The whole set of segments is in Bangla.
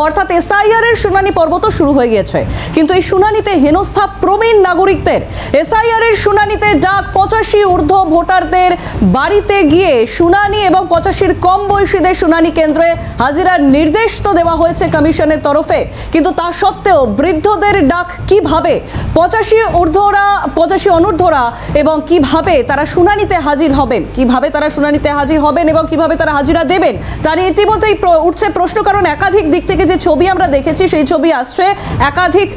অর্থাৎ এসআইআর এর শুনানি পর্ব তো শুরু হয়ে গিয়েছে, কিন্তু এই শুনানিতে হেনস্থা প্রবীণ নাগরিকদের। এসআইআর এর শুনানিতে ডাক 85 ঊর্ধ্ব ভোটারদের বাড়িতে গিয়ে শুনানি এবং 85-র কম বয়সীদের শুনানি কেন্দ্রে হাজিরার নির্দেশ তো দেওয়া হয়েছে কমিশনের তরফে, কিন্তু তা সত্ত্বেও বৃদ্ধদের ডাক কিভাবে, 85 ঊর্ধ্বরা 85 অনূর্ধ্বরা এবং কিভাবে তারা শুনানিতে হাজির হবেন, এবং কিভাবে তারা হাজিরা দেবেন, তা নিয়ে ইতিমধ্যেই উঠছে প্রশ্ন। কারণ একাধিক দিক থেকে যে ছবি আমরা দেখেছি সেই ছবি আসছে, একাধিক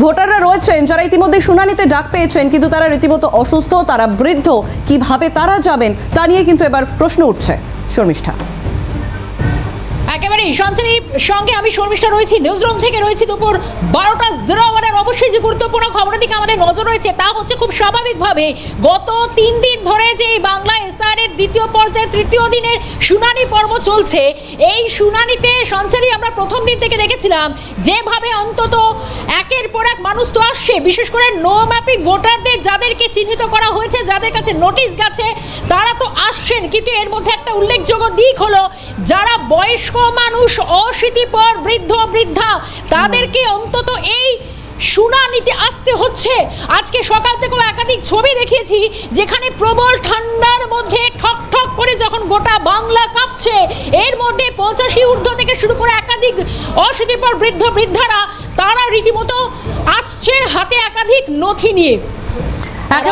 ভোটাররা রয়েছেন যারা ইতিমধ্যে শুনানিতে ডাক পেয়েছেন, কিন্তু তারা রীতিমতো অসুস্থ, তারা বৃদ্ধ, কিভাবে তারা যাবেন তা নিয়ে কিন্তু এবার প্রশ্ন উঠছে। শর্মিষ্ঠা। একেবারে সঞ্চারীর সঙ্গে আমি শর্মিষ্ঠা রয়েছি, নিউজরুম থেকে রয়েছি। দুপুর 12:01 অবশ্যই যে গুরুত্বপূর্ণ খবরের দিকে আমাদের নজর রয়েছে তা হচ্ছে খুব স্বাভাবিকভাবে গত 3 দিন ধরে যে এই বাংলা এসআর এর দ্বিতীয় পর্যায়ের তৃতীয় দিনের শুনানি পর্ব চলছে, এই শুনানিতে সঞ্চারী আমরা প্রথম দিন থেকে দেখেছিলাম যেভাবে অন্তত একের পর এক মানুষ তো আসছে, বিশেষ করে নো ম্যাপিং ভোটারদের যাদেরকে চিহ্নিত করা হয়েছে, যাদের কাছে নোটিশ গেছে তারা তো আসছেন, কিন্তু এর মধ্যে একটা উল্লেখযোগ্য দিক হলো যারা বয়স্ক মানুষ, অশীতিপর বৃদ্ধ বৃদ্ধা, তাদেরকে অন্তত এই শুনানিতে আসতে হচ্ছে। আজকে সকাল থেকেও একাধিক ছবি দেখিয়েছি যেখানে প্রবল ঠান্ডার মধ্যে ঠক ঠক করে যখন গোটা বাংলা কাঁপছে, এর মধ্যে 85 ঊর্ধ্ব থেকে শুরু করে একাধিক অশীতিপর বৃদ্ধ বৃদ্ধারা তারা রীতিমতো আসছেন হাতে একাধিক নথি নিয়ে,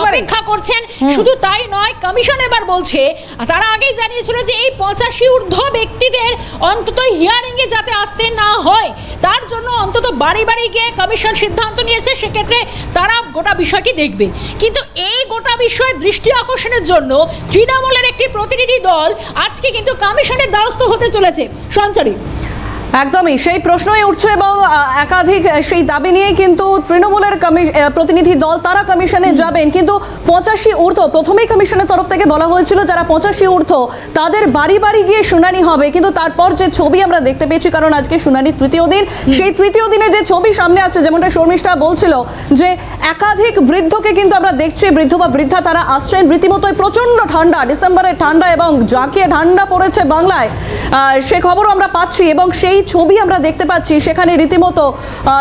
অপেক্ষা করছেন। শুধু তাই নয়, কমিশন এবার বলছে, তারা আগেই জানিয়েছিল যে এই 85 ঊর্ধ্ব ব্যক্তিদের অন্তত হিয়ারিং এ যাতে আসতে না হয় তার জন্য অন্তত বাড়ি বাড়ি গিয়ে কমিশন সিদ্ধান্ত নিয়েছে, সেক্ষেত্রে তারা গোটা বিষয়টি দেখবে। কিন্তু এই গোটা বিষয়ে দৃষ্টি আকর্ষণের জন্য তৃণমূলের একটি প্রতিনিধি দল আজকে কিন্তু কমিশনের দ্বারস্থ হতে চলেছে। সঞ্চারী। একদমই সেই প্রশ্নই উঠছে এবং একাধিক সেই দাবি নিয়ে কিন্তু তৃণমূলের প্রতিনিধি দল তারা কমিশনে যাবেন, কিন্তু 85 ঊর্ধ্ব প্রথমেই কমিশনের তরফ থেকে বলা হয়েছিল যারা 85 ঊর্ধ্ব তাদের বাড়ি বাড়ি গিয়ে শুনানি হবে, কিন্তু তারপর যে ছবি আমরা দেখতে পেয়েছি, কারণ আজকে শুনানির তৃতীয় দিন, সেই তৃতীয় দিনে যে ছবি সামনে আসছে, যেমনটা শর্মিষ্ঠা বলছিল যে একাধিক বৃদ্ধকে কিন্তু আমরা দেখছি, বৃদ্ধ বা বৃদ্ধা তারা আসছেন, রীতিমতোই প্রচন্ড ঠান্ডা, ডিসেম্বরের ঠান্ডা এবং জাঁকিয়ে ঠান্ডা পড়েছে বাংলায়, সে খবরও আমরা পাচ্ছি এবং সেই ছবি আমরা দেখতে পাচ্ছি, সেখানে রীতিমতো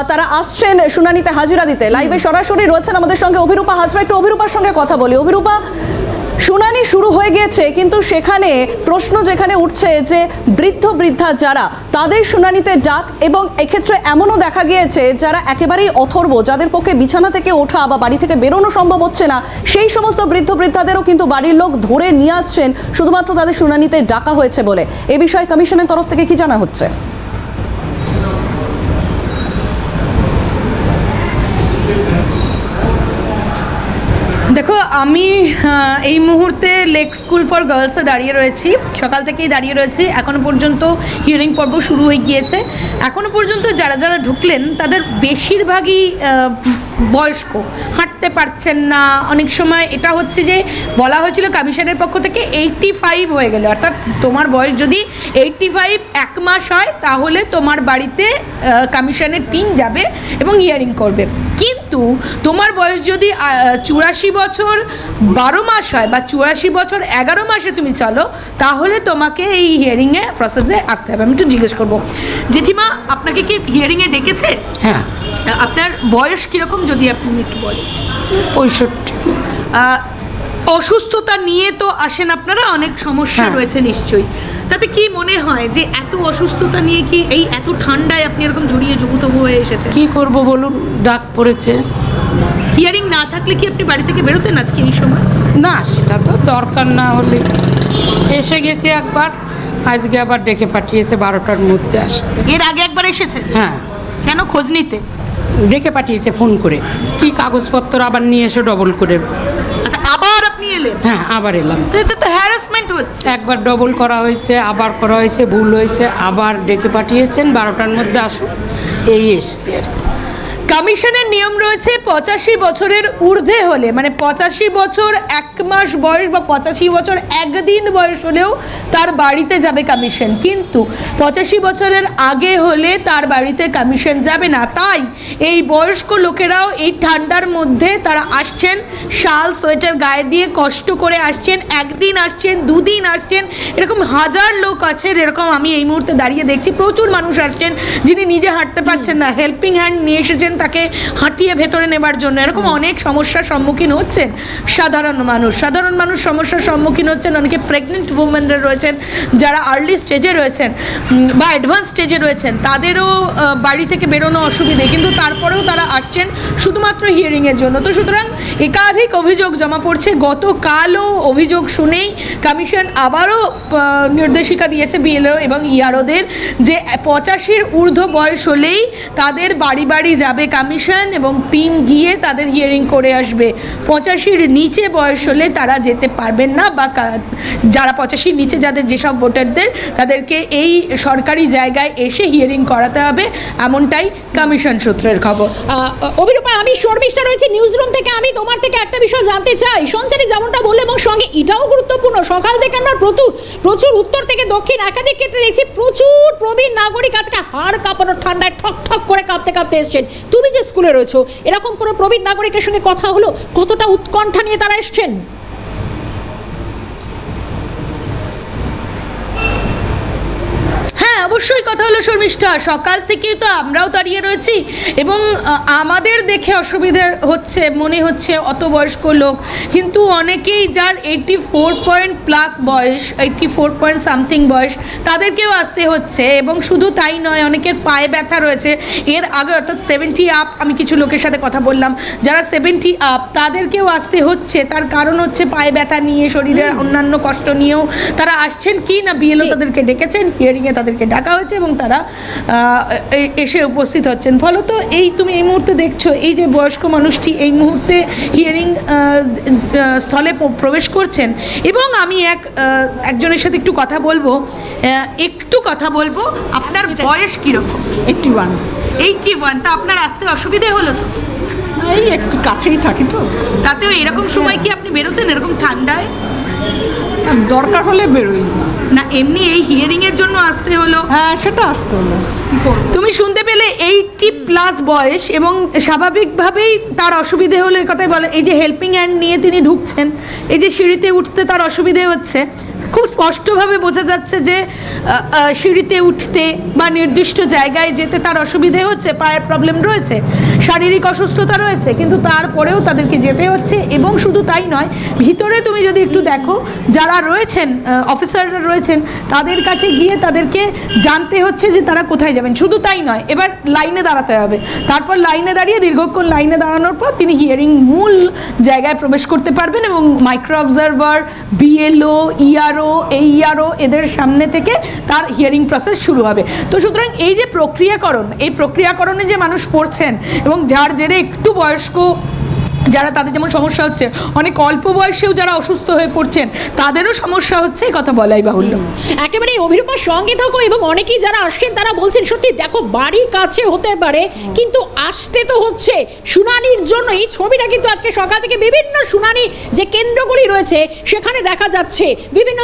তারা আসছেন শুনানিতে হাজিরা দিতে। লাইভে সরাসরি রয়েছেন আমাদের সঙ্গে অভিরূপা হাজরা, একটু অভিরূপার সঙ্গে কথা বলি। অভিরূপা, শুনানি শুরু হয়ে গিয়েছে, কিন্তু সেখানে প্রশ্ন যেখানে উঠছে যে বৃদ্ধ বৃদ্ধা যারা, তাদের শুনানিতে ডাক, এবং এক্ষেত্রে এমনও দেখা গিয়েছে যারা একেবারেই অথর্ব, যাদের পক্ষে বিছানা থেকে ওঠা বা বাড়ি থেকে বেরোনো সম্ভব হচ্ছে না, সেই সমস্ত বৃদ্ধ বৃদ্ধাদেরও কিন্তু বাড়ির লোক ধরে নিয়ে আসছেন শুধুমাত্র তাদের শুনানিতে ডাকা হয়েছে বলে। এ বিষয়ে কমিশনের তরফ থেকে কি জানা হচ্ছে? দেখো, আমি এই মুহূর্তে লেক স্কুল ফর গার্লসে দাঁড়িয়ে রয়েছি, সকাল থেকেই দাঁড়িয়ে রয়েছি। এখনও পর্যন্ত হিয়ারিং পর্ব শুরু হয়ে গিয়েছে। এখনও পর্যন্ত যারা যারা ঢুকলেন তাদের বেশিরভাগই বয়স্ক, হাঁটতে পারছেন না। অনেক সময় এটা হচ্ছে যে বলা হয়েছিল কমিশনের পক্ষ থেকে 85 হয়ে গেলে, অর্থাৎ তোমার বয়স যদি 85 এক মাস হয় তাহলে তোমার বাড়িতে কমিশনের টিম যাবে এবং হিয়ারিং করবে। কিন্তু তোমার বয়স যদি 84 বছর 12 মাস হয় বা 84 বছর 11 মাসে তুমি চলো, তাহলে তোমাকে এই হিয়ারিংয়ে প্রসেসে আসতে হবে। আমি একটু জিজ্ঞেস করবো, জেঠিমা আপনাকে কি হিয়ারিংয়ে ডেকেছে? হ্যাঁ। আপনার বয়স কীরকম যদি আপনি একটু বলেন? 65। অসুস্থতা নিয়ে তো আসেন আপনারা, অনেক সমস্যা রয়েছে নিশ্চয়ই। তাতে কি মনে হয় যে এত অসুস্থতা নিয়ে কি এই এত ঠান্ডায় আপনি এরকম জড়িয়ে জবুতবু হয়ে এসেছেন? কি করব বলুন, ডাক পড়েছে। হিয়ারিং না থাকলে কি আপনি বাড়ি থেকে বেরোতেন আজকে এই সময়? না, সেটা তো দরকার না হলে। এসে গেছি একবার, আজকে আবার ডেকে পাঠিয়েছে 12টার মধ্যে আসতে। এর আগে একবার এসেছেন? হ্যাঁ। কেন খোঁজ নিতে? ডেকে পাঠিয়েছে ফোন করে, কি কাগজপত্র আবার নিয়ে এসে ডবল করে। আচ্ছা, আবার আপনি এলেন? হ্যাঁ, আবার এলাম। এটা তো হ্যারাসমেন্ট হচ্ছে। একবার ডবল করা হয়েছে, আবার করা হয়েছে, ভুল হয়েছে, আবার ডেকে পাঠিয়েছেন 12টার মধ্যে আসুন, এই এসছে আর কি। কমিশনের নিয়ম রয়েছে 85 বছরের ঊর্ধ্বে হলে, মানে 85 বছর এক মাস বয়স বা 85 বছর একদিন বয়স হলেও তার বাড়িতে যাবে কমিশন, কিন্তু 85 বছরের আগে হলে তার বাড়িতে কমিশন যাবে না। তাই এই বয়স্ক লোকেরাও এই ঠান্ডার মধ্যে তারা আসছেন, শাল সোয়েটার গায়ে দিয়ে কষ্ট করে আসছেন, একদিন আসছেন, দুদিন আসছেন, এরকম হাজার লোক আছে। এরকম আমি এই মুহূর্তে দাঁড়িয়ে দেখছি প্রচুর মানুষ আসছেন যিনি নিজে হাঁটতে পারছেন না, হেল্পিং হ্যান্ড নিয়ে এসেছেন তাকে হাঁটিয়ে ভেতরে নেবার জন্য। এরকম অনেক সমস্যার সম্মুখীন হচ্ছেন সাধারণ মানুষ সমস্যার সম্মুখীন হচ্ছেন। অনেকে প্রেগনেন্ট উমেনরা রয়েছেন যারা আর্লি স্টেজে রয়েছেন বা অ্যাডভান্স স্টেজে রয়েছেন, তাদেরও বাড়ি থেকে বেরোনো অসুবিধে, কিন্তু তারপরেও তারা আসছেন শুধুমাত্র হিয়ারিংয়ের জন্য। তো সুতরাং একাধিক অভিযোগ জমা পড়ছে। গতকালও অভিযোগ শুনেই কমিশন আবারও নির্দেশিকা দিয়েছে বিএলও এবং ইআরওদের যে 85-র ঊর্ধ্ব বয়স হলেই তাদের বাড়ি বাড়ি যাবে কমিশন এবং টিম গিয়ে তাদের হিয়ারিং করে আসবে। 85-র নিচে বয়স হলে তারা যেতে পারবেন না, বা যারা 85-র নিচে যাদের যেসব ভোটারদের তাদেরকে এই সরকারি জায়গায় এসে হিয়ারিং করাতে হবে, এমনটাই কমিশন সূত্রের খবর। অভিরূপা, আমি শর্মিষ্ঠা রয়েছে নিউজ রুম থেকে। আমি তোমার থেকে একটা বিষয় জানতে চাই। সঞ্চারী যেমনটা বললো এবং সঙ্গে এটাও গুরুত্বপূর্ণ, সকাল থেকে আমরা প্রচুর উত্তর থেকে দক্ষিণ একাধিক ক্ষেত্রে দেখছি প্রচুর প্রবীণ নাগরিক আজকে হাড় কাঁপানো ঠান্ডায় ঠক ঠক করে কাঁপতে কাঁপতে এসছেন। তুমি যে স্কুলে রয়েছো, এরকম কোনো প্রবীণ নাগরিকের সঙ্গে কথা হলো? কতটা উৎকণ্ঠা নিয়ে তারা এসছেন? অবশ্যই কথা হলো শর্মিষ্ঠা। সকাল থেকেই তো আমরাও দাঁড়িয়ে রয়েছি এবং আমাদের দেখে অসুবিধা হচ্ছে, মনে হচ্ছে অত বয়স্ক লোক, কিন্তু অনেকেই যার 84+ বয়স, 84 বয়স, তাদেরকেও আসতে হচ্ছে। এবং শুধু তাই নয়, অনেকের পায়ে ব্যথা রয়েছে এর আগে, অর্থাৎ 70 আপ। আমি কিছু লোকের সাথে কথা বললাম যারা 70 আপ, তাদেরকেও আসতে হচ্ছে। তার কারণ হচ্ছে পায়ে ব্যথা নিয়ে, শরীরের অন্যান্য কষ্ট নিয়েও তারা আসছেন কি না, বিএলও তাদেরকে ডেকেছেন, হিয়ারিংয়ে তাদেরকে ডাকা হয়েছে এবং তারা এসে উপস্থিত হচ্ছেন। ফলত তুমি এই মুহূর্তে দেখছো এই যে বয়স্ক মানুষটি এই মুহূর্তে হিয়ারিং স্থলে প্রবেশ করছেন। এবং আমি একজনের সাথে একটু কথা বলবো। আপনার বয়স কীরকম? 81। তা আপনার আসতে অসুবিধে হলো তো? এই একটু কাছেই থাকি তো। তাতেও এরকম সময় কি আপনি বেরোতেন এরকম ঠান্ডায়? দরকার হলে বেরোই না, এমনি এই হিয়ারিং এর জন্য আসতে হলো? হ্যাঁ, সেটা আসতে হলো। তুমি শুনতে পেলে 80+ বয়স এবং স্বাভাবিকভাবেই তার অসুবিধে হলো, এই কথাই বলে। এই যে হেল্পিং হ্যান্ড নিয়ে তিনি ঢুকছেন, এই যে সিঁড়িতে উঠতে তার অসুবিধে হচ্ছে, খুব স্পষ্টভাবে বোঝা যাচ্ছে যে সিঁড়িতে উঠতে বা নির্দিষ্ট জায়গায় যেতে তার অসুবিধে হচ্ছে, পায়ের প্রবলেম রয়েছে, শারীরিক অসুস্থতা রয়েছে, কিন্তু তারপরেও তাদেরকে যেতে হচ্ছে। এবং শুধু তাই নয়, ভিতরে তুমি যদি একটু দেখো যারা রয়েছেন, অফিসাররা রয়েছেন, তাদের কাছে গিয়ে তাদেরকে জানতে হচ্ছে যে তারা কোথায় যাবেন। শুধু তাই নয়, এবার লাইনে দাঁড়াতে হবে। তারপর লাইনে দাঁড়িয়ে দীর্ঘক্ষণ লাইনে দাঁড়ানোর পর তিনি হিয়ারিং মূল জায়গায় প্রবেশ করতে পারবেন এবং মাইক্রো অবজারভার, বিএলও, ইআরও, এদের সামনে থেকে তার হিয়ারিং প্রসেস শুরু হবে। তো সুতরাং এই যে প্রক্রিয়াকরণে যে মানুষ পড়ছেন এবং যার জেরে একটু বয়স্ক যারা, তাদের যেমন সমস্যা হচ্ছে, অনেক অল্প বয়সেও যারা অসুস্থ হয়ে পড়ছেন তাদেরও সমস্যা হচ্ছে, এই কথা বলাই বাহুল্য। একেবারে অভিরূপার সঙ্গে থাকো। এবং অনেকেই যারা আসছেন তারা বলছেন সত্যি দেখো বাড়ি কাছে হতে পারে কিন্তু আসতে তো হচ্ছে শুনানির জন্য। এই ছবিটা কিন্তু আজকে সকাল থেকে বিভিন্ন শুনানি যে কেন্দ্রগুলি রয়েছে সেখানে দেখা যাচ্ছে, বিভিন্ন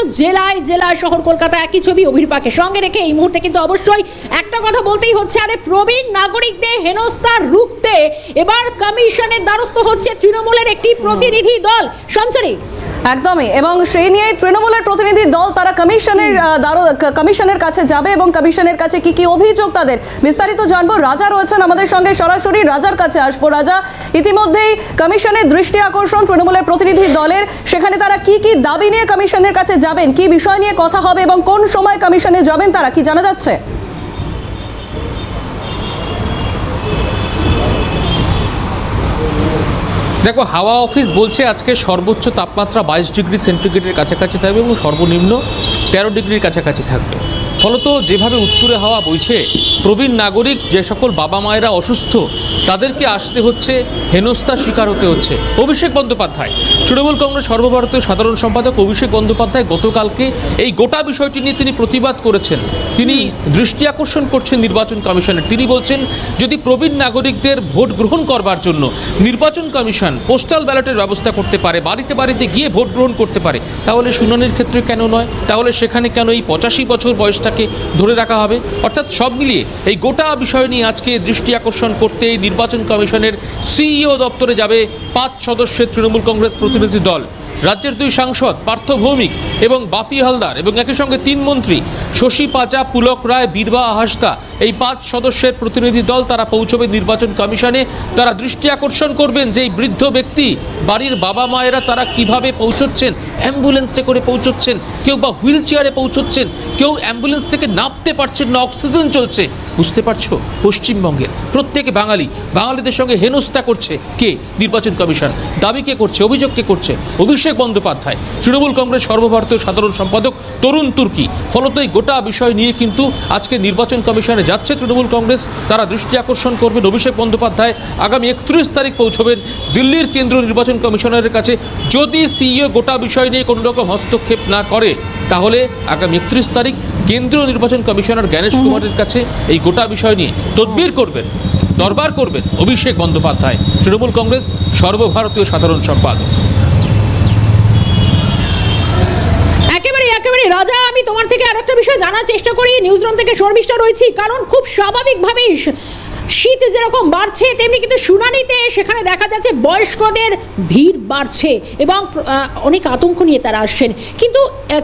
জেলায় শহর কলকাতা একই ছবি। অভিরূপাকে সঙ্গে রেখে এই মুহূর্তে কিন্তু অবশ্যই একটা কথা বলতেই হচ্ছে, আরে প্রবীণ নাগরিকদের হেনস্থা রুখতে এবার কমিশনের দ্বারস্থ হচ্ছে তৃণমূলের একটি প্রতিনিধি দল। সঞ্চারী, একদমই, এবং সেই নিয়ে তৃণমূলের প্রতিনিধি দল তারা কমিশনের কাছে যাবে এবং কমিশনের কাছে কি কি অভিযোগ তাদের বিস্তারিত জানবো। রাজা রয়েছেন আমাদের সঙ্গে, সরাসরি রাজার কাছে আসবো। রাজা, ইতিমধ্যেই কমিশনের দৃষ্টি আকর্ষণ তৃণমূলের প্রতিনিধি দলের, সেখানে তারা কি কি দাবি নিয়ে কমিশনের কাছে যাবেন, কি বিষয় নিয়ে কথা হবে এবং কোন সময় কমিশনে যাবেন তারা, কি জানা যাচ্ছে? দেখো, হাওয়া অফিস বলছে আজকে সর্বোচ্চ তাপমাত্রা 22 ডিগ্রি সেন্টিগ্রেডের কাছাকাছি থাকবে এবং সর্বনিম্ন 13 ডিগ্রির কাছাকাছি থাকবে। ফলত যেভাবে উত্তুরে হাওয়া বইছে, প্রবীণ নাগরিক যে সকল বাবা মায়েরা অসুস্থ তাদেরকে আসতে হচ্ছে, হেনস্থা শিকার হতে হচ্ছে। অভিষেক বন্দ্যোপাধ্যায়, তৃণমূল কংগ্রেস সর্বভারতীয় সাধারণ সম্পাদক অভিষেক বন্দ্যোপাধ্যায় গতকালকে এই গোটা বিষয়টি নিয়ে তিনি প্রতিবাদ করেছেন। তিনি দৃষ্টি আকর্ষণ করছেন নির্বাচন কমিশনের। তিনি বলছেন, যদি প্রবীণ নাগরিকদের ভোট গ্রহণ করবার জন্য নির্বাচন কমিশন পোস্টাল ব্যালটের ব্যবস্থা করতে পারে, বাড়িতে বাড়িতে গিয়ে ভোট গ্রহণ করতে পারে, তাহলে শুনানির ক্ষেত্রে কেন নয়? তাহলে সেখানে কেন এই 85 বছর বয়সটাকে ধরে রাখা হবে? অর্থাৎ সব মিলিয়ে এই গোটা বিষয় নিয়ে আজকে দৃষ্টি আকর্ষণ করতে নির্বাচন কমিশনের সিইও দপ্তরে যাবে 5 সদস্যের তৃণমূল কংগ্রেস প্রতিনিধি দল। রাজ্যের 2 সাংসদ পার্থ ভৌমিক এবং বাপি হালদার এবং একই সঙ্গে 3 মন্ত্রী শশী পাজা, পুলক রায়, বীরবাহা হাসদা, এই 5 সদস্যের প্রতিনিধি দল তারা পৌঁছবে নির্বাচন কমিশনে। তারা দৃষ্টি আকর্ষণ করবেন যে এই বৃদ্ধ ব্যক্তি, বাড়ির বাবা মায়েরা তারা কিভাবে পৌঁছচ্ছেন, অ্যাম্বুলেন্সে করে পৌঁছচ্ছেন, কেউ বা হুইল চেয়ারে পৌঁছচ্ছেন, কেউ অ্যাম্বুলেন্স থেকে নামতে পারছেন না, অক্সিজেন চলছে। বুঝতে পারছো, পশ্চিমবঙ্গের প্রত্যেকে বাঙালিদের সঙ্গে হেনস্থা করছে কে? নির্বাচন কমিশন। দাবি কে করছে, অভিযোগ কে করছে? অভিষেক বন্দ্যোপাধ্যায়, তৃণমূল কংগ্রেস সর্বভারতীয় সাধারণ সম্পাদক তরুণ তুর্কি। ফলত এই গোটা বিষয় নিয়ে কিন্তু আজকে নির্বাচন কমিশনে যাচ্ছে তৃণমূল কংগ্রেস। তারা দৃষ্টি আকর্ষণ করবেন। অভিষেক বন্দ্যোপাধ্যায় আগামী 31 তারিখ পৌঁছবেন দিল্লির কেন্দ্রীয় নির্বাচন কমিশনারের কাছে। যদি সিইও গোটা বিষয় নিয়ে কোনো রকম হস্তক্ষেপ না করে, তাহলে আগামী 31 তারিখ কেন্দ্রীয় নির্বাচন কমিশনার জ্ঞানেশ কুমারের কাছে এই গোটা বিষয় নিয়ে তদবির করবেন, দরবার করবেন অভিষেক বন্দ্যোপাধ্যায়, তৃণমূল কংগ্রেস সর্বভারতীয় সাধারণ সম্পাদক। একেবারে রাজা, আমি তোমার থেকে আরেকটা বিষয় জানার চেষ্টা করি। নিউজরুম থেকে শর্মিষ্ঠা রয়েছি, কারণ খুব স্বাভাবিকভাবেই শীত যেরকম বাড়ছে তেমনি কিন্তু শুনানিতে সেখানে দেখা যাচ্ছে বয়স্কদের ভিড় বাড়ছে এবং অনেক আতঙ্ক নিয়ে তারা আসছেন। কিন্তু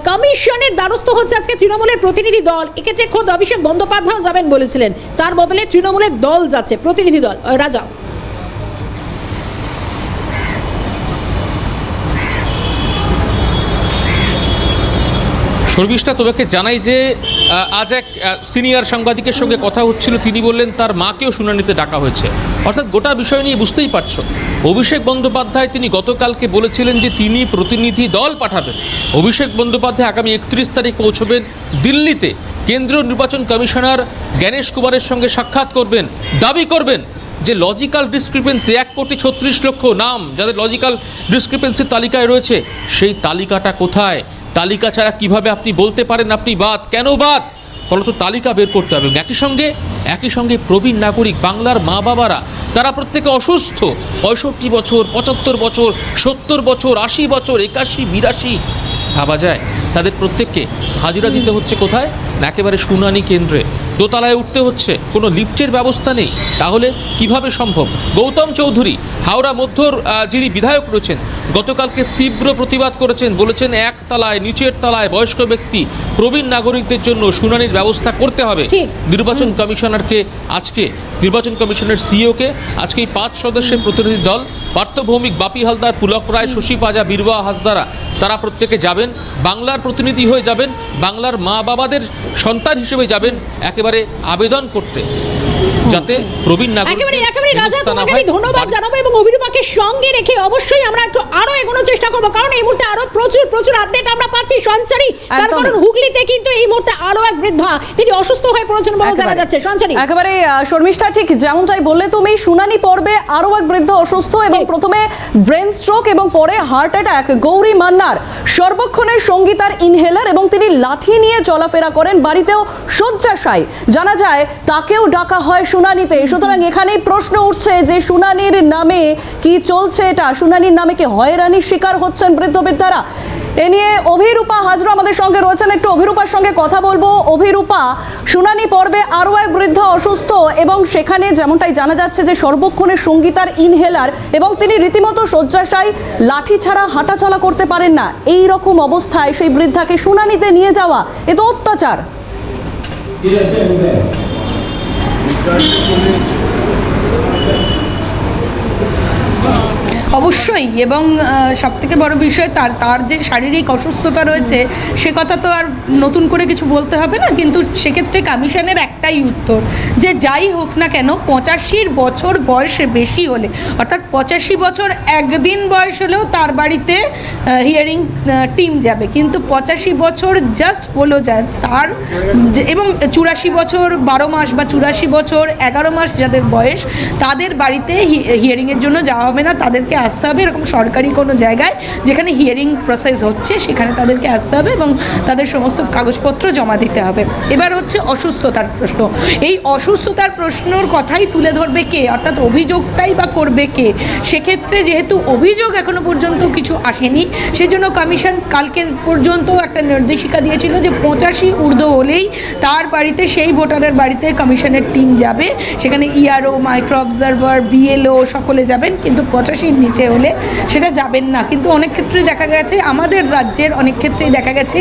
কমিশনের দ্বারস্থ হচ্ছে আজকে তৃণমূলের প্রতিনিধি দল। এক্ষেত্রে খোদ অভিষেক বন্দ্যোপাধ্যায় যাবেন বলেছিলেন, তার বদলে তৃণমূলের দল যাচ্ছে, প্রতিনিধি দল। রাজা, শর্মিষ্ঠা, তোমাকে জানাই যে আজ এক সিনিয়র সাংবাদিকের সঙ্গে কথা হচ্ছিল, তিনি বললেন তার মাকেও শুনানিতে ডাকা হয়েছে। অর্থাৎ গোটা বিষয় নিয়ে বুঝতেই পারছো, অভিষেক বন্দ্যোপাধ্যায় তিনি গতকালকে বলেছিলেন যে তিনি প্রতিনিধি দল পাঠাবেন। অভিষেক বন্দ্যোপাধ্যায় আগামী 31 তারিখ পৌঁছবেন দিল্লিতে, কেন্দ্রীয় নির্বাচন কমিশনার জ্ঞানেশ কুমারের সঙ্গে সাক্ষাৎ করবেন, দাবি করবেন যে লজিক্যাল ডিসক্রিপেন্সি 1,36,00,000 নাম যাদের লজিক্যাল ডিসক্রিপেন্সির তালিকায় রয়েছে, সেই তালিকাটা কোথায়? তালিকা ছাড়া কিভাবে আপনি বলতে পারেন আপনি বাদ? কেন বাদ? ফলত তালিকা বের করতে হবে। একই সঙ্গে প্রবীণ নাগরিক, বাংলার মা বাবারা, তারা প্রত্যেকে অসুস্থ, 65 বছর, 75 বছর, 70 বছর, 80 বছর, 81, 82, ভাবা যায় তাদের প্রত্যেককে হাজিরা দিতে হচ্ছে কোথায়? না একেবারে শুনানি কেন্দ্রে, দোতলায় উঠতে হচ্ছে, কোনো লিফটের ব্যবস্থা নেই। তাহলে কিভাবে সম্ভব? গৌতম চৌধুরী, হাওড়া মধ্যর যিনি বিধায়ক রয়েছেন, গতকালকে তীব্র প্রতিবাদ করেছেন, বলেছেন একতলায়, নিচের তলায় বয়স্ক ব্যক্তি, প্রবীণ নাগরিকদের জন্য শুনানির ব্যবস্থা করতে হবে। নির্বাচন কমিশনারকে আজকে, নির্বাচন কমিশনের সিইওকে আজকে এই 5 সদস্যের প্রতিনিধি দল পার্থ ভৌমিক, বাপি হালদার, পুলক রায়, শশী পাজা, বীরবাহা হাসদারা, তারা প্রত্যেকে যাবেন, বাংলার প্রতিনিধি হয়ে যাবেন, বাংলার মা বাবাদের সন্তান হিসেবে যাবেন একেবারে আবেদন করতে, যাতে প্রবীণ নাগরিক। একেবারে রাজা, তোমাকে আমি ধন্যবাদ জানাবো এবং অভিরূপাকে সঙ্গে রেখে অবশ্যই আমরা একটু আরো এগোনোর চেষ্টা করবো, কারণ এই মুহূর্তে আরো প্রচুর আপডেট আমরা পাচ্ছি সঞ্চারী। তার কারণ হুগলিতে কিন্তু এই মুহূর্তে আরো এক বৃদ্ধা তিনি অসুস্থ হয়ে পড়েছেন বলে জানা যাচ্ছে। সঞ্চারী, একেবারে শর্মিষ্ঠা, ঠিক যেমনটাই বললে তুমি, শুনানি পর্বে আরো এক বৃদ্ধ অসুস্থ এবং প্রথমে ব্রেন স্ট্রোক এবং পরে হার্ট অ্যাটাক। গৌরী মান্নার সর্বক্ষণের সঙ্গীতার ইনহেলার এবং তিনি লাঠি নিয়ে চলাফেরা করেন, বাড়িতেও শয্যাশায়ী। জানা যায় তাকেও ডাকা হয় শুনানিতে। সুতরাং এখানেই প্রশ্ন উঠছে যে শুনানির নামে কি চলছে? এটা শুনানির নামে কি হয়রানির শিকার হচ্ছেন বৃদ্ধ বৃদ্ধারা? এ নিয়ে অভিরূপা হাজরা আমাদের সঙ্গে রয়েছেন, একটু অভিরূপার সঙ্গে কথা বলবো। অভিরূপা, শুনানি পর্বে আরও এক বৃদ্ধ অসুস্থ এবং সেখানে যেমনটাই জানা যাচ্ছে যে সর্বক্ষণের সঙ্গীতার ইনহেলার এবং তিনি রীতিমতো শয্যাশায়ী, লাঠি ছাড়া হাঁটাচলা করতে পারেন না। এই রকম অবস্থায় সেই বৃদ্ধাকে শুনানিতে নিয়ে যাওয়া, এ তো অত্যাচার। অবশ্যই, এবং সবথেকে বড় বিষয় তার যে শারীরিক অসুস্থতা রয়েছে সে কথা তো আর নতুন করে কিছু বলতে হবে না, কিন্তু সেক্ষেত্রে কমিশনের একটাই উত্তর যে যাই হোক না কেন 85 বছর বয়সে বেশি হলে, অর্থাৎ 85 বছর একদিন বয়স হলেও তার বাড়িতে হিয়ারিং টিম যাবে, কিন্তু 85 বছর জাস্ট বলো যায় তার এবং 84 বছর 12 মাস বা 84 বছর 11 মাস যাদের বয়স তাদের বাড়িতে হিয়ারিংয়ের জন্য যাওয়া হবে না, তাদেরকে আসতে হবে এরকম সরকারি কোনো জায়গায় যেখানে হিয়ারিং প্রসেস হচ্ছে সেখানে তাদেরকে আসতে হবে এবং তাদের সমস্ত কাগজপত্র জমা দিতে হবে। এবার হচ্ছে অসুস্থতার প্রশ্ন, এই অসুস্থতার প্রশ্নর কথাই তুলে ধরবে কে, অর্থাৎ অভিযোগটাই বা করবে কে। সেক্ষেত্রে যেহেতু অভিযোগ এখনো পর্যন্ত কিছু আসেনি সেজন্য কমিশন কালকে পর্যন্ত একটা নির্দেশিকা দিয়েছিল যে 85 ঊর্ধ্ব হলেই তার বাড়িতে, সেই ভোটারের বাড়িতে কমিশনের টিম যাবে, সেখানে ইআরও, মাইক্রো অবজারভার, বিএলও সকলে যাবেন, কিন্তু 85 নিচে হলে সেটা যাবেন না। কিন্তু অনেক ক্ষেত্রেই দেখা গেছে, আমাদের রাজ্যের অনেক ক্ষেত্রেই দেখা গেছে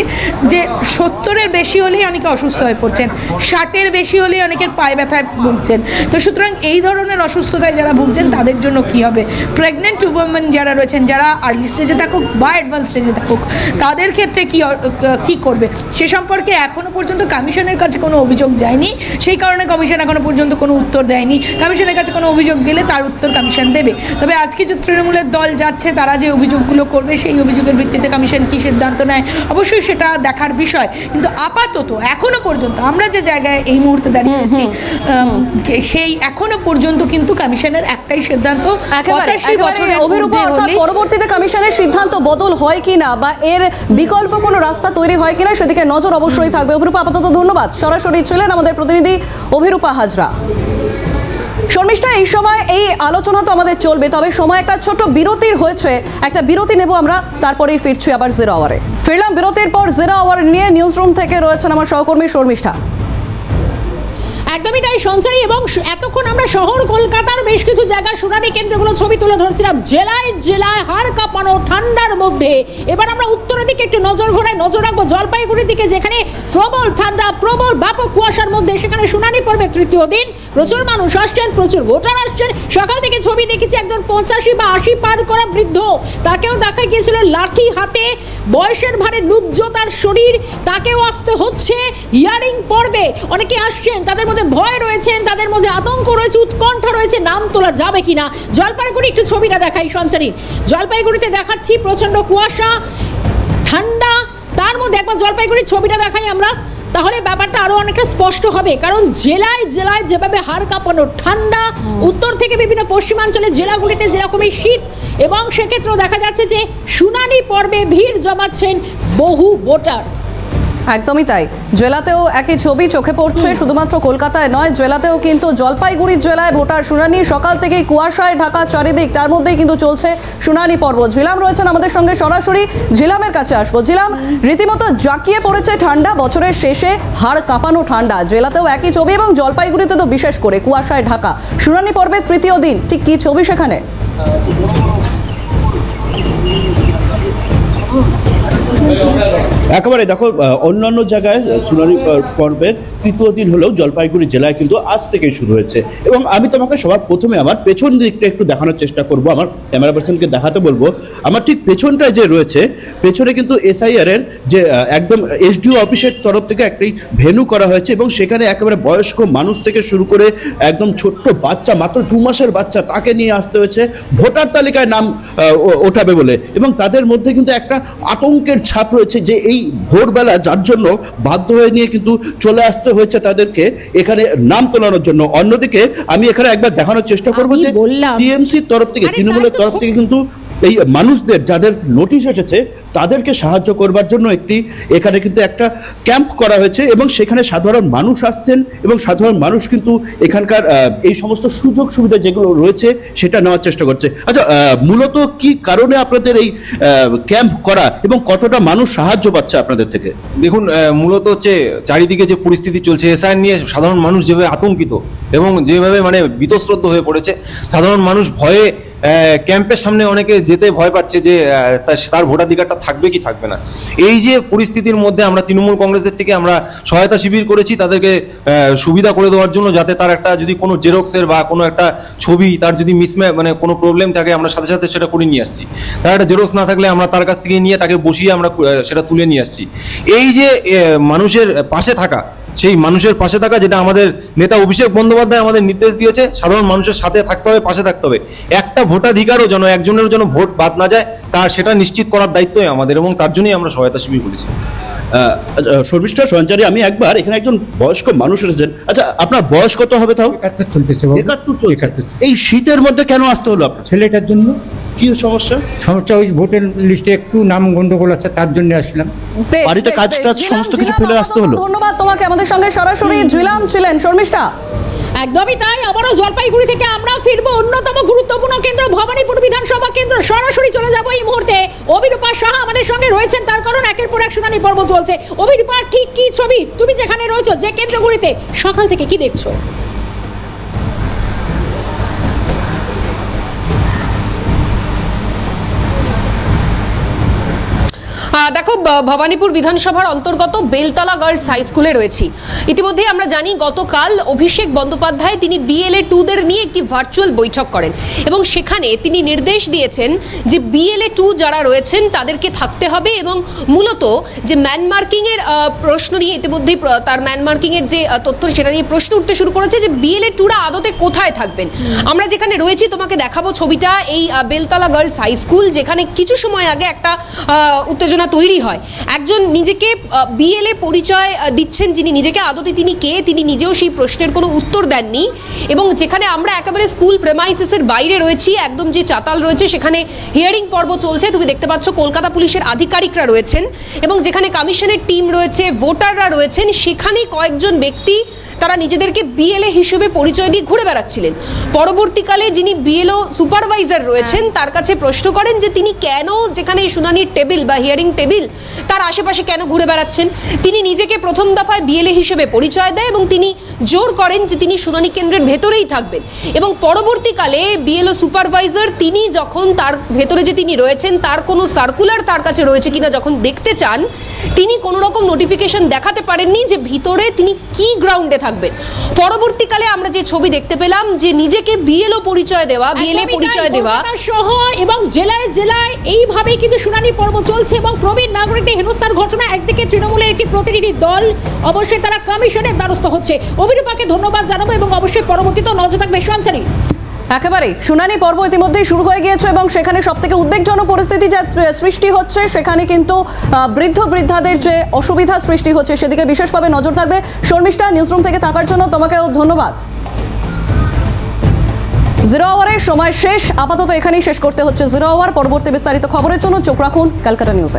যে 70-এর বেশি হলেই অনেকে অসুস্থ হয়ে পড়ছেন, 60-এর বেশি হলেই অনেকের পায়ে ব্যথায় ভুগছেন। তো সুতরাং এই ধরনের অসুস্থতায় যারা ভুগছেন তাদের জন্য কি হবে, প্রেগনেন্ট উইমেন যারা রয়েছেন, যারা আর্লি স্টেজে থাকুক বা অ্যাডভান্স স্টেজে থাকুক, তাদের ক্ষেত্রে কি করবে সে সম্পর্কে এখনও পর্যন্ত কমিশনের কাছে কোনো অভিযোগ যায়নি। সেই কারণে কমিশন এখনও পর্যন্ত কোনো উত্তর দেয়নি। কমিশনের কাছে কোনো অভিযোগ গেলে তার উত্তর কমিশন দেবে। তবে আজকে যে তৃণমূলের দল যাচ্ছে তারা যে অভিযোগগুলো করবে সেই অভিযোগের ভিত্তিতে কমিশন কী সিদ্ধান্ত নেয় অবশ্যই সেটা দেখার বিষয়। কিন্তু আপাতত এখনও পর্যন্ত আমরা যে জায়গায় এই মুহূর্তে দাঁড়িয়েছি সেই এখনো পর্যন্ত কিন্তু কমিশনের একটাই সিদ্ধান্ত, 85 বছরের অভিরূপা, অর্থাৎ পরবর্তীতে কমিশনের সিদ্ধান্ত বদল হয় কিনা বা এর বিকল্প কোনো রাস্তা তৈরি হয় কিনা সেদিকে নজর অবশ্যই থাকবে। অভিরূপা, আপাতত ধন্যবাদ। সরাসরি ছিলেন আমাদের প্রতিনিধি অভিরূপা হাজরা। শর্মিষ্ঠা, এই সময় এই আলোচনা তো আমাদের চলবে, তবে সময় একটা ছোট বিরতির হয়েছে, একটা বিরতি নেব আমরা, তারপরেই ফিরছি আবার জিরো আওয়ারে। ফিরলাম বিরতির পর জিরো আওয়ার নিয়ে। নিউজ রুম থেকে রয়েছেন আমার সহকর্মী শর্মিষ্ঠা। একদমই তাই সঞ্চারী, এবং এতক্ষণ আমরা শহর কলকাতার বেশ কিছু জায়গা শুনানি কেন্দ্রগুলো ছবি তুলে ধরছিলাম, জেলায় জেলায় হাড় কাঁপানো ঠান্ডার মধ্যে। এবার আমরা উত্তরের দিকে একটু নজর রাখবো, জলপাইগুড়ির দিকে, যেখানে প্রবল ঠান্ডা, প্রবল ব্যাপক কুয়াশার মধ্যে সেখানে শুনানি পড়বে তৃতীয় দিন। প্রচুর মানুষ আসছেন, প্রচুর ভোটার আসছেন। সকাল থেকে ছবি দেখেছি একজন 85 বা 80 পার করা বৃদ্ধ, তাকেও দেখা গিয়েছিল লাঠি হাতে, বয়সের ভারে নুব্জ তার শরীর, তাকেও আসতে হচ্ছে হিয়ারিং পর্বে। অনেকে আসছেন, তাদের মধ্যে ভয় রয়েছেন, তাদের মধ্যে আতঙ্ক রয়েছে, উৎকণ্ঠা রয়েছে, নাম তোলা যাবে কিনা। জলপাইগুড়ি একটু ছবিটা দেখাই সঞ্চারী। জলপাইগুড়িতে দেখাচ্ছি প্রচণ্ড কুয়াশা, ঠান্ডা, তার মধ্যে একবার জলপাইগুড়ির ছবিটা দেখাই আমরা, তাহলে ব্যাপারটা আরও অনেকটা স্পষ্ট হবে। কারণ জেলায় জেলায় যেভাবে হাড় কাঁপানো ঠান্ডা, উত্তর থেকে বিভিন্ন পশ্চিমাঞ্চলের জেলাগুলিতে যেরকমই শীত, এবং সেক্ষেত্রেও দেখা যাচ্ছে যে শুনানি পর্বে ভিড় জমাচ্ছেন বহু ভোটার। একদমই তাই, জেলাতেও একই ছবি চোখে পড়ছে। শুধুমাত্র কলকাতায় নয়, জেলাতেও কিন্তু জলপাইগুড়ি জেলায় ভোটার শুনানি, সকাল থেকেই কুয়াশায় ঢাকা চারিদিক, তার মধ্যেই কিন্তু চলছে শুনানি পর্ব। ঝিলাম রয়েছেন আমাদের সঙ্গে, সরাসরি ঝিলামের কাছে আসবো। ঝিলাম, রীতিমতো জাঁকিয়ে পড়েছে ঠান্ডা, বছরের শেষে হাড় কাঁপানো ঠান্ডা, জেলাতেও একই ছবি এবং জলপাইগুড়িতে তো বিশেষ করে কুয়াশায় ঢাকা। শুনানি পর্বের তৃতীয় দিন, ঠিক কী ছবি সেখানে? একেবারে দেখো, অন্যান্য জায়গায় শুনানি পর্বের তৃতীয় দিন হলেও জলপাইগুড়ি জেলায় কিন্তু আজ থেকেই শুরু হয়েছে। এবং আমি তোমাকে সবার প্রথমে আমার পেছন দিকটা একটু দেখানোর চেষ্টা করব, আমার ক্যামেরা পার্সনকে দেখাতে বলবো। আমার ঠিক পেছনটায় যে রয়েছে, পেছনে কিন্তু এসআইআর এর যে একদম এসডিও অফিসের তরফ থেকে একটি ভেন্যু করা হয়েছে, এবং সেখানে একেবারে বয়স্ক মানুষ থেকে শুরু করে একদম ছোট্ট বাচ্চা, মাত্র 2 মাসের বাচ্চা, তাকে নিয়ে আসতে হয়েছে ভোটার তালিকায় নাম ওঠাবে বলে। এবং তাদের মধ্যে কিন্তু একটা আতঙ্কের ছাপ রয়েছে যে এই ভোরবেলা যার জন্য বাধ্য হয়ে নিয়ে কিন্তু চলে আসতে হয়েছে তাদেরকে এখানে নাম তোলানোর জন্য। অন্যদিকে আমি এখানে একবার দেখানোর চেষ্টা করবো যে টিএমসির তরফ থেকে, তৃণমূলের তরফ থেকে কিন্তু এই মানুষদের যাদের নোটিশ এসেছে তাদেরকে সাহায্য করবার জন্য এখানে কিন্তু একটা ক্যাম্প করা হয়েছে, এবং সেখানে সাধারণ মানুষ আসছেন এবং সাধারণ মানুষ কিন্তু এখানকার এই সমস্ত সুযোগ সুবিধা যেগুলো রয়েছে সেটা নেওয়ার চেষ্টা করছে। আচ্ছা, মূলত কি কারণে আপনাদের এই ক্যাম্প করা এবং কতটা মানুষ সাহায্য পাচ্ছে আপনাদের থেকে? দেখুন, মূলত হচ্ছে চারিদিকে যে পরিস্থিতি চলছে, এসআইআর নিয়ে সাধারণ মানুষ যেভাবে আতঙ্কিত এবং যেভাবে মানে বীতশ্রদ্ধ হয়ে পড়েছে, সাধারণ মানুষ ভয়ে ক্যাম্পের সামনে অনেকে যেতে ভয় পাচ্ছে যে তার ভোটাধিকারটা থাকবে কি থাকবে না। এই যে পরিস্থিতির মধ্যে আমরা তৃণমূল কংগ্রেসের থেকে আমরা সহায়তা শিবির করেছি তাদেরকে সুবিধা করে দেওয়ার জন্য, যাতে তার একটা যদি কোনো জেরক্সের বা কোনো একটা ছবি তার যদি মানে কোনো প্রবলেম থাকে আমরা সাথে সাথে সেটা করে নিয়ে আসছি। তার একটা জেরক্স না থাকলে আমরা তার কাছ থেকে নিয়ে তাকে বসিয়ে আমরা সেটা তুলে নিয়ে আসছি। এই যে মানুষের পাশে থাকা, সেই মানুষের পাশে থাকা, যেটা আমাদের নেতা অভিষেক বন্দ্যোপাধ্যায় আমাদের নির্দেশ দিয়েছে, সাধারণ মানুষের সাথে থাকতে হবে, পাশে থাকতে হবে। একটা ভোটাধিকারও যেন একজনের জন্য ভোট বাদ না যায়, তার সেটা নিশ্চিত করার দায়িত্বই আমাদের, এবং তার জন্যই আমরা সহায়তা শিবির করেছি। শর্মিষ্ঠা সঞ্চারী, আমি একবার এখানে একজন বয়স্ক মানুষ এসেছেন। আচ্ছা, আপনার বয়স কত হবে তাও? 71 চলতেছে বাবু। 71 চলছে। 71 এই শীতের মধ্যে কেন আসতে হলো আপনার? ছেলেটার জন্য কি সমস্যা? সমস্যা ওই ভোটের লিস্টে একটু নাম গন্ডগোল আছে, তার জন্য আসলাম। বেশ, বাড়িতে বেশ, কাজ বেশ। টাজ জিলাম, সমস্ত কিছু জিলাম, ফেলে আসতে হলো। ধন্যবাদ তোমাকে। আমাদের সঙ্গে সরাসরি জিলাম ছিলেন। শর্মিষ্ঠা, একদমই তাই। আবারও জলপাইগুড়ি থেকে আমরা ফিরবো অন্যতম গুরুত্বপূর্ণ কেন্দ্র ভবানীপুর বিধানসভা কেন্দ্র। সরাসরি চলে যাব এই মুহূর্তে। অভিরূপা সাহা আমাদের সঙ্গে রয়েছেন, তার কারণ একের পর এক শুনানি পর্ব চলছে। অভিরূপা, ঠিক কি ছবি তুমি যেখানে রয়েছো, যে কেন্দ্রগুলিতে সকাল থেকে কি দেখছো? দেখো, ভবানীপুর বিধানসভার অন্তর্গত বেলতলা গার্লস হাই স্কুলে রয়েছি। ইতিমধ্যে আমরা জানি গতকাল অভিষেক বন্দ্যোপাধ্যায় তিনি BLA 2দের নিয়ে একটি ভার্চুয়াল বৈঠক করেন এবং সেখানে তিনি নির্দেশ দিয়েছেন যে BLA 2 যারা রয়েছেন তাদেরকে থাকতে হবে, এবং মূলত যে ম্যানমার্কিংয়ের প্রশ্ন নিয়ে ইতিমধ্যেই তার ম্যানমার্কিংয়ের যে তথ্য সেটা নিয়ে প্রশ্ন উঠতে শুরু করেছে যে BLA 2রা আদতে কোথায় থাকবেন। আমরা যেখানে রয়েছি তোমাকে দেখাবো ছবিটা, এই বেলতলা গার্লস হাই স্কুল, যেখানে কিছু সময় আগে একটা উত্তেজনা তৈরি হয়। একজন নিজেকে BLA পরিচয় দিচ্ছেন, যিনি নিজেকে আদতে তিনি কে, তিনি নিজেও সেই প্রশ্নের কোনো উত্তর দেননি। এবং যেখানে আমরা একেবারে স্কুল প্রেমাইসিসের বাইরে রয়েছি, একদম যে চাতাল রয়েছে সেখানে হিয়ারিং পর্ব চলছে। তুমি দেখতে পাচ্ছ কলকাতা পুলিশের আধিকারিকরা রয়েছেন এবং যেখানে কমিশনের টিম রয়েছে, ভোটাররা রয়েছেন, সেখানে কয়েকজন ব্যক্তি তারা নিজেদেরকে BLA হিসেবে পরিচয় দিয়ে ঘুরে বেড়াচ্ছিলেন। পরবর্তীকালে যিনি BLO সুপারভাইজার রয়েছেন তার কাছে প্রশ্ন করেন যে তিনি কেন যেখানে শুনানির টেবিল বা হিয়ারিং টেবিল তার আশেপাশে কেন ঘুরে বেড়াচ্ছেন। তিনি নিজেকে প্রথম দফায় BLA হিসেবে পরিচয় দেয় এবং তিনি জোর করেন যে তিনি শুনানি কেন্দ্রের ভেতরেই থাকবেন। এবং পরবর্তীকালে BLO সুপারভাইজার তিনি যখন তার ভেতরে যে তিনি রয়েছেন তার কোনো সার্কুলার তার কাছে রয়েছে কিনা যখন দেখতে চান, তিনি কোনো রকম নোটিফিকেশন দেখাতে পারেননি যে ভিতরে তিনি কি গ্রাউন্ডে থাকবেন। পরবর্তীকালে আমরা যে ছবি দেখতে পেলাম যে নিজেকে BLO পরিচয় দেওয়া, BLA পরিচয় দেওয়া সহ এবং জেলায় জেলায় এইভাবেই কিন্তু শুনানি পর্ব চলছে। এবং প্রবীণ নাগরিকদের হেনস্থার ঘটনা, একদিকে তৃণমূলের একটি প্রতিনিধি দল, অবশ্যই তারা কমিশনের দ্বারস্থ হচ্ছে। অভিরূপাকে ধন্যবাদ জানাবো এবং অবশ্যই পরবর্তীতে নজর থাকবে সঞ্চারী। একেবারে শুনানি পর্ব ইতিমধ্যেই শুরু হয়ে গিয়েছে এবং সেখানে সবথেকে উদ্বেগজনক পরিস্থিতি যা সৃষ্টি হচ্ছে, সেখানে কিন্তু বৃদ্ধাদের যে অসুবিধা সৃষ্টি হচ্ছে সেদিকে বিশেষভাবে নজর থাকবে। শর্মিষ্ঠা, নিউজরুম থেকে থাকার জন্য তোমাকেও ধন্যবাদ। 0 আওয়ারের সময় শেষ, আপাতত এখানেই শেষ করতে হচ্ছে 0 আওয়ার। পরবর্তী বিস্তারিত খবরের জন্য চোখ রাখুন ক্যালকাটা নিউজে।